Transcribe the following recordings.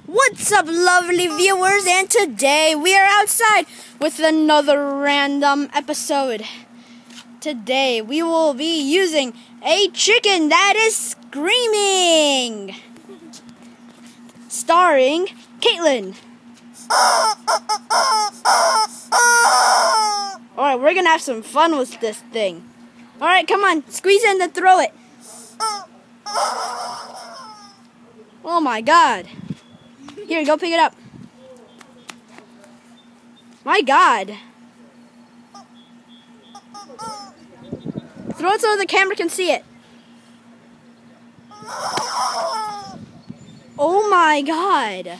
What's up, lovely viewers? And today we are outside with another random episode. Today we will be using a chicken that is screaming, starring Caitlin. Alright, we're gonna have some fun with this thing. Alright, come on, squeeze it and then throw it. Oh my god. Here, go pick it up. My god. Throw it so the camera can see it. Oh my god.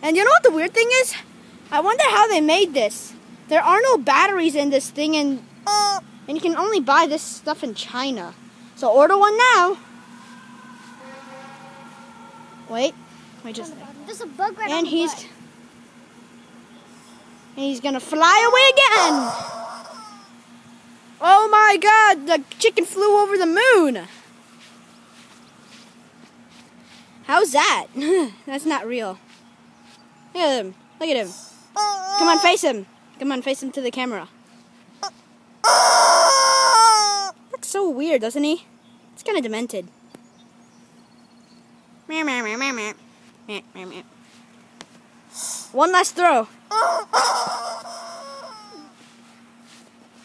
And you know what the weird thing is? I wonder how they made this. There are no batteries in this thing, and you can only buy this stuff in China. So order one now. Wait just a second. There's a bug right and on the butt. He's gonna fly away again. Oh my god, the chicken flew over the moon. How's that? That's not real. Look at him. Look at him. Come on, face him. Come on, face him to the camera. Looks so weird, doesn't he? It's kind of demented. One last throw.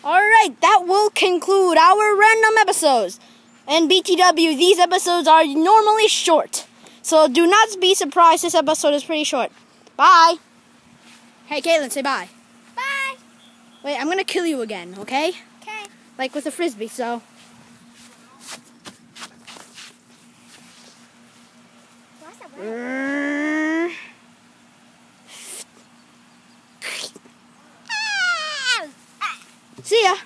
Alright, that will conclude our random episodes. And BTW, these episodes are normally short. So do not be surprised, this episode is pretty short. Bye. Hey, Caitlin, say bye. Bye. Wait, I'm going to kill you again, okay? Okay. Like with a frisbee, so. What's that word? See ya.